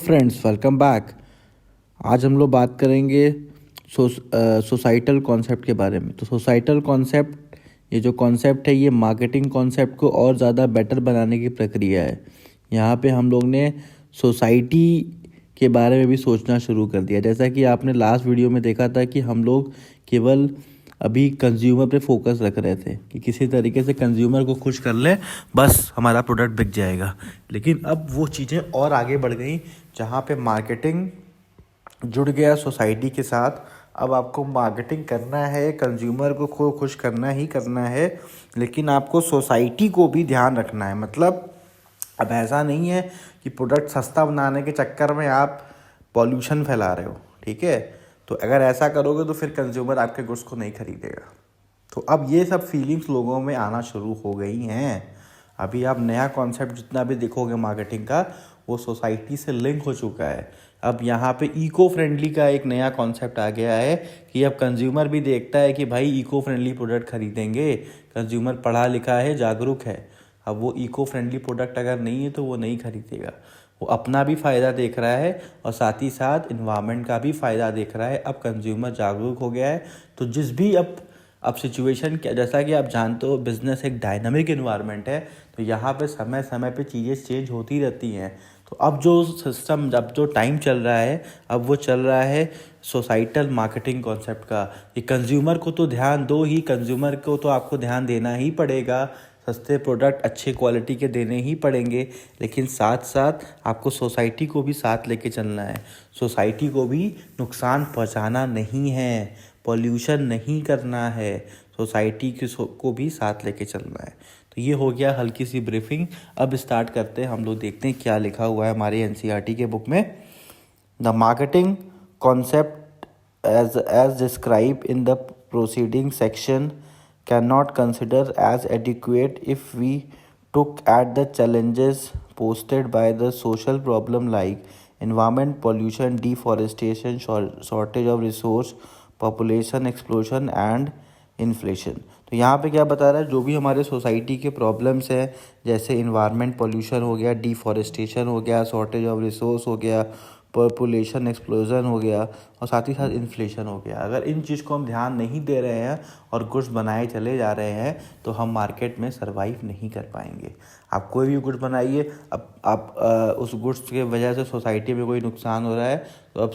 Friends, welcome back. आज हम लोग बात करेंगे सोसाइटल कॉन्सेप्ट के बारे में। तो सोसाइटल कॉन्सेप्ट, ये जो कॉन्सेप्ट है, ये मार्केटिंग कॉन्सेप्ट को और ज़्यादा बेटर बनाने की प्रक्रिया है। यहाँ पे हम लोग ने सोसाइटी के बारे में भी सोचना शुरू कर दिया। जैसा कि आपने लास्ट वीडियो में देखा था कि हम लोग केवल अभी कंज्यूमर पे फोकस रख रहे थे कि किसी तरीके से कंज्यूमर को खुश कर ले, बस हमारा प्रोडक्ट बिक जाएगा। लेकिन अब वो चीज़ें और आगे बढ़ गई, जहाँ पे मार्केटिंग जुड़ गया सोसाइटी के साथ। अब आपको मार्केटिंग करना है, कंज्यूमर को खुश करना ही करना है, लेकिन आपको सोसाइटी को भी ध्यान रखना है। मतलब अब ऐसा नहीं है कि प्रोडक्ट सस्ता बनाने के चक्कर में आप पॉल्यूशन फैला रहे हो, ठीक है। तो अगर ऐसा करोगे तो फिर कंज्यूमर आपके गुड्स को नहीं खरीदेगा। तो अब ये सब फीलिंग्स लोगों में आना शुरू हो गई हैं। अभी आप नया कॉन्सेप्ट जितना भी देखोगे मार्केटिंग का, वो सोसाइटी से लिंक हो चुका है। अब यहाँ पे इको फ्रेंडली का एक नया कॉन्सेप्ट आ गया है कि अब कंज्यूमर भी देखता है कि भाई इको फ्रेंडली प्रोडक्ट खरीदेंगे। कंज्यूमर पढ़ा लिखा है, जागरूक है। अब वो इको फ्रेंडली प्रोडक्ट अगर नहीं है तो वो नहीं खरीदेगा। वो अपना भी फ़ायदा देख रहा है और साथ ही साथ इन्वायरमेंट का भी फ़ायदा देख रहा है। अब कंज्यूमर जागरूक हो गया है। तो जिस भी अब सिचुएशन क्या, जैसा कि आप जानते हो बिज़नेस एक डायनामिक इन्वायरमेंट है, तो यहाँ पे समय समय पे चीज़ें चेंज होती रहती हैं। तो अब जो सिस्टम, अब जो टाइम चल रहा है, अब वो चल रहा है सोसाइटल मार्केटिंग कॉन्सेप्ट का। कि कंज्यूमर को तो ध्यान दो ही, कंज्यूमर को तो आपको ध्यान देना ही पड़ेगा। सस्ते प्रोडक्ट अच्छे क्वालिटी के देने ही पड़ेंगे, लेकिन साथ साथ आपको सोसाइटी को भी साथ लेके चलना है। सोसाइटी को भी नुकसान पहुंचाना नहीं है, पॉल्यूशन नहीं करना है, सोसाइटी को भी साथ लेके चलना है। तो ये हो गया हल्की सी ब्रीफिंग। अब स्टार्ट करते हैं, हम लोग देखते हैं क्या लिखा हुआ है हमारे एनसीईआरटी के बुक में। The marketing concept as described in the preceding section cannot consider as adequate if we took at the challenges posed by the social problem like environment pollution, deforestation, shortage of resource, population explosion and inflation. तो यहाँ पे क्या बता रहा है, जो भी हमारे सोसाइटी के प्रॉब्लम्स हैं, जैसे इन्वायरमेंट पॉल्यूशन हो गया, डिफॉरेस्टेशन हो गया, शॉर्टेज ऑफ रिसोर्स हो गया, पॉपुलेशन एक्सप्लोजन हो गया और साथ ही साथ इन्फ्लेशन हो गया। अगर इन चीज़ को हम ध्यान नहीं दे रहे हैं और गुड्स बनाए चले जा रहे हैं तो हम मार्केट में सर्वाइव नहीं कर पाएंगे। आप कोई भी गुड्स बनाइए, अब आप उस गुड्स के वजह से सोसाइटी में कोई नुकसान हो रहा है तो अब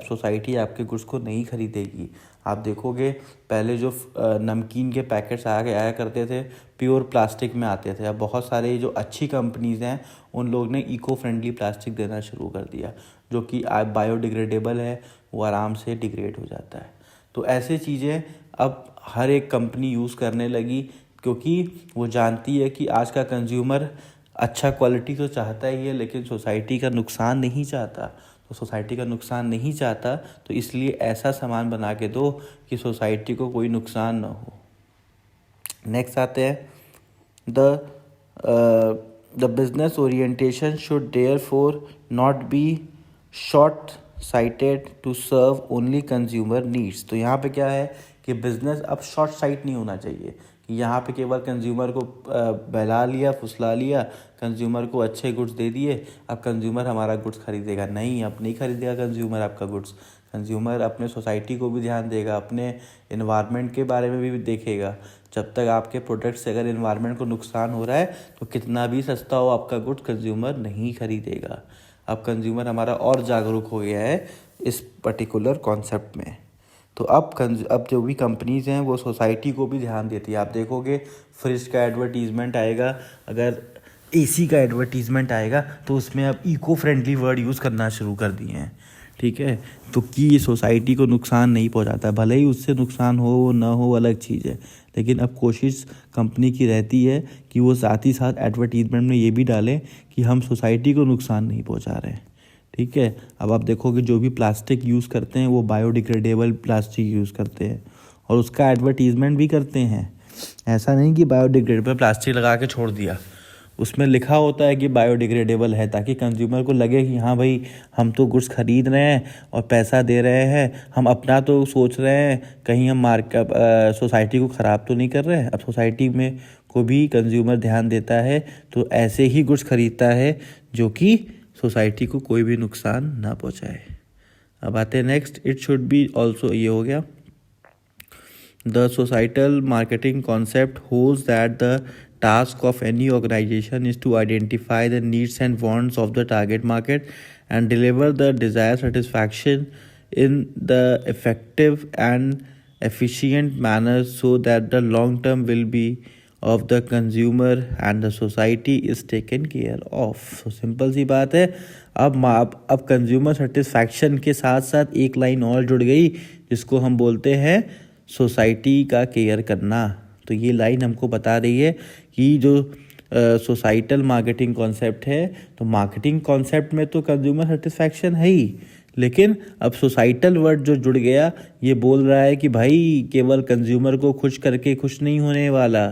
सोसाइटी आपके गुड्स को नहीं खरीदेगी। आप देखोगे पहले जो नमकीन के पैकेट्स आया करते थे, प्योर प्लास्टिक में आते थे। अब बहुत सारे जो अच्छी कंपनीज़ हैं उन लोग ने इको फ्रेंडली प्लास्टिक देना शुरू कर दिया, जो कि बायोडिग्रेडेबल है, वो आराम से डिग्रेड हो जाता है। तो ऐसे चीज़ें अब हर एक कंपनी यूज़ करने लगी, क्योंकि वो जानती है कि आज का कंज्यूमर अच्छा क्वालिटी तो चाहता ही है, लेकिन सोसाइटी का नुकसान नहीं चाहता। तो सोसाइटी का नुकसान नहीं चाहता, तो इसलिए ऐसा सामान बना के दो कि सोसाइटी को कोई नुकसान ना हो। नेक्स्ट आते हैं, the business orientation should therefore not be short sighted to serve only consumer needs. तो यहाँ पे क्या है कि बिजनेस अब शॉर्ट साइट नहीं होना चाहिए कि यहाँ पे केवल कंज्यूमर को बहला लिया, फुसला लिया, कंज्यूमर को अच्छे गुड्स दे दिए, अब कंज्यूमर हमारा गुड्स खरीदेगा। नहीं, अब नहीं खरीदेगा कंज्यूमर आपका गुड्स। कंज्यूमर अपने सोसाइटी को भी ध्यान देगा, अपने इन्वायरमेंट के बारे में भी देखेगा। जब तक आपके प्रोडक्ट से अगर इन्वायरमेंट को नुकसान हो रहा है तो कितना भी सस्ता हो आपका गुड्स, कंज्यूमर नहीं खरीदेगा। अब कंज्यूमर हमारा और जागरूक हो गया है इस पर्टिकुलर कॉन्सेप्ट में। तो अब जो भी कंपनीज़ हैं वो सोसाइटी को भी ध्यान देती है। आप देखोगे फ्रिज का एडवर्टीज़मेंट आएगा, अगर एसी का एडवर्टीज़मेंट आएगा तो उसमें अब इको फ्रेंडली वर्ड यूज़ करना शुरू कर दिए हैं, ठीक है। तो कि ये सोसाइटी को नुकसान नहीं पहुंचाता, भले ही उससे नुकसान हो ना हो अलग चीज़ है, लेकिन अब कोशिश कंपनी की रहती है कि वो साथ ही साथ एडवर्टीज़मेंट में ये भी डालें कि हम सोसाइटी को नुकसान नहीं पहुंचा रहे हैं, ठीक है। अब आप देखोगे जो भी प्लास्टिक यूज़ करते हैं वो बायोडिग्रेडेबल प्लास्टिक यूज़ करते हैं और उसका एडवर्टीज़मेंट भी करते हैं। ऐसा नहीं कि बायोडिग्रेडेबल प्लास्टिक लगा के छोड़ दिया, उसमें लिखा होता है कि बायोडिग्रेडेबल है, ताकि कंज्यूमर को लगे कि हाँ भाई हम तो गुड्स खरीद रहे हैं और पैसा दे रहे हैं, हम अपना तो सोच रहे हैं, कहीं हम सोसाइटी को ख़राब तो नहीं कर रहे हैं। अब सोसाइटी में को भी कंज्यूमर ध्यान देता है तो ऐसे ही गुड्स खरीदता है जो कि सोसाइटी को कोई भी नुकसान ना पहुंचाए। अब आते हैं next, it should be also, ये हो गया। The societal marketing concept holds that the task of any organization is to identify the needs and wants of the target market and deliver the desired satisfaction in the effective and efficient manner so that the long term well-being of the consumer and the society is taken care of. So simple सी बात है। अब consumer satisfaction के साथ साथ एक line और जुड़ गई जिसको हम बोलते हैं सोसाइटी का केयर करना। तो ये लाइन हमको बता रही है कि जो सोसाइटल मार्केटिंग कॉन्सेप्ट है, तो मार्केटिंग कॉन्सेप्ट में तो कंज्यूमर सेटिस्फैक्शन है ही, लेकिन अब सोसाइटल वर्ड जो जुड़ गया ये बोल रहा है कि भाई केवल कंज्यूमर को खुश करके खुश नहीं होने वाला,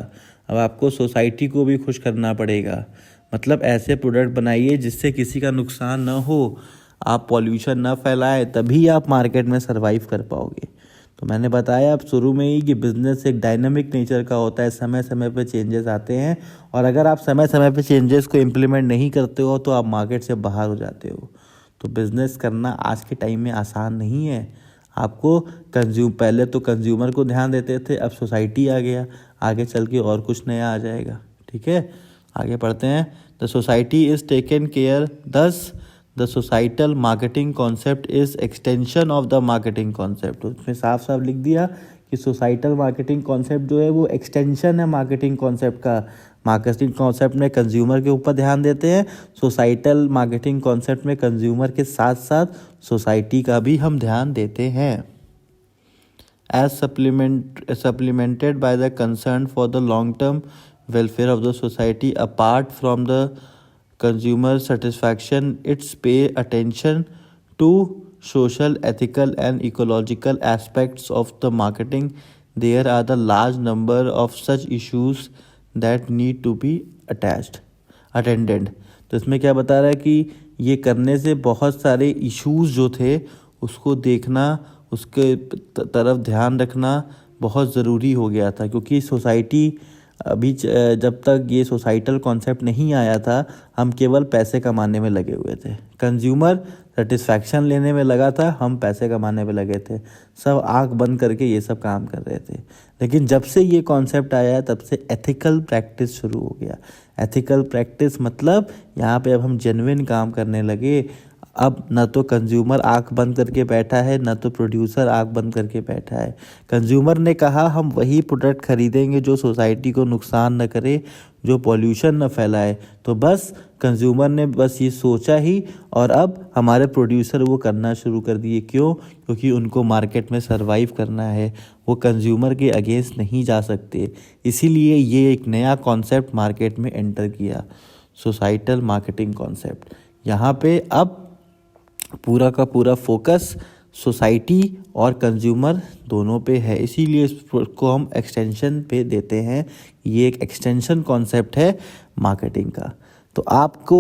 अब आपको सोसाइटी को भी खुश करना पड़ेगा। मतलब ऐसे प्रोडक्ट बनाइए जिससे किसी का नुकसान ना हो, आप पॉल्यूशन ना फैलाए, तभी आप मार्केट में सर्वाइव कर पाओगे। तो मैंने बताया अब शुरू में ही कि बिज़नेस एक डायनामिक नेचर का होता है, समय समय पे चेंजेस आते हैं, और अगर आप समय समय पे चेंजेस को इम्प्लीमेंट नहीं करते हो तो आप मार्केट से बाहर हो जाते हो। तो बिज़नेस करना आज के टाइम में आसान नहीं है। आपको पहले तो कंज्यूमर को ध्यान देते थे, अब सोसाइटी आ गया, आगे चल के और कुछ नया आ जाएगा। ठीक है, आगे पढ़ते हैं। The society is taken care, thus the societal marketing concept is extension of the marketing concept. उसमें साफ साफ लिख दिया कि सोसाइटल मार्केटिंग कॉन्सेप्ट जो है वो एक्सटेंशन है मार्केटिंग कॉन्सेप्ट का। मार्केटिंग कॉन्सेप्ट में कंज्यूमर के ऊपर ध्यान देते हैं, सोसाइटल मार्केटिंग कॉन्सेप्ट में कंज्यूमर के साथ साथ सोसाइटी का भी हम ध्यान देते हैं। As supplemented by the concern for the long term welfare of the society apart from the consumer satisfaction, its pay attention to social, ethical and ecological aspects of the marketing. There are the large number of such issues that need to be attended. तो इसमें क्या बता रहा है कि ये करने से बहुत सारे इश्यूज जो थे उसको देखना, उसके तरफ ध्यान रखना बहुत ज़रूरी हो गया था, क्योंकि सोसाइटी अभी जब तक ये सोसाइटल कॉन्सेप्ट नहीं आया था हम केवल पैसे कमाने में लगे हुए थे। कंज्यूमर सेटिस्फैक्शन लेने में लगा था, हम पैसे कमाने में लगे थे। सब आंख बंद करके ये सब काम कर रहे थे। लेकिन जब से ये कॉन्सेप्ट आया तब से एथिकल प्रैक्टिस शुरू हो गया। एथिकल प्रैक्टिस मतलब यहाँ पे अब हम जेन्युइन काम करने लगे। अब न तो कंज्यूमर आंख बंद करके बैठा है, न तो प्रोड्यूसर आंख बंद करके बैठा है। कंज्यूमर ने कहा हम वही प्रोडक्ट खरीदेंगे जो सोसाइटी को नुकसान न करे, जो पॉल्यूशन न फैलाए। तो बस कंज्यूमर ने बस ये सोचा ही, और अब हमारे प्रोड्यूसर वो करना शुरू कर दिए। क्यों? क्योंकि उनको मार्केट में सर्वाइव करना है, वो कंज्यूमर के अगेंस्ट नहीं जा सकते। इसीलिए ये एक नया कॉन्सेप्ट मार्केट में एंटर किया, सोसाइटल मार्केटिंग कॉन्सेप्ट। यहाँ पे अब पूरा का पूरा फोकस सोसाइटी और कंज्यूमर दोनों पे है, इसीलिए इसको हम एक्सटेंशन पे देते हैं। ये एक एक्सटेंशन कॉन्सेप्ट है मार्केटिंग का। तो आपको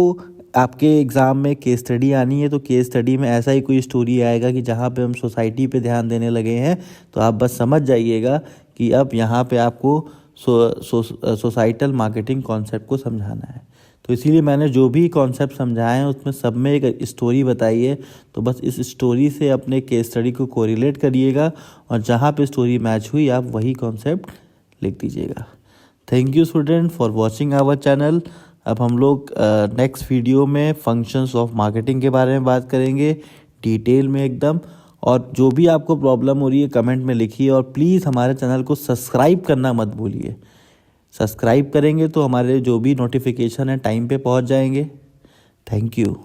आपके एग्ज़ाम में केस स्टडी आनी है, तो केस स्टडी में ऐसा ही कोई स्टोरी आएगा कि जहाँ पे हम सोसाइटी पे ध्यान देने लगे हैं, तो आप बस समझ जाइएगा कि अब यहाँ पे आपको सोसाइटल मार्केटिंग कॉन्सेप्ट को समझाना है। तो इसीलिए मैंने जो भी कॉन्सेप्ट समझाए हैं उसमें सब में एक स्टोरी बताई है। तो बस इस स्टोरी से अपने केस स्टडी को कोरिलेट करिएगा, और जहाँ पे स्टोरी मैच हुई आप वही कॉन्सेप्ट लिख दीजिएगा। Thank you student for watching our channel. अब हम लोग नेक्स्ट वीडियो में फंक्शंस ऑफ मार्केटिंग के बारे में बात करेंगे डिटेल में एकदम। और जो भी आपको प्रॉब्लम हो रही है कमेंट में लिखिए, और प्लीज़ हमारे चैनल को सब्सक्राइब करना मत भूलिए। सब्सक्राइब करेंगे तो हमारे जो भी नोटिफिकेशन है टाइम पे पहुंच जाएंगे। Thank you.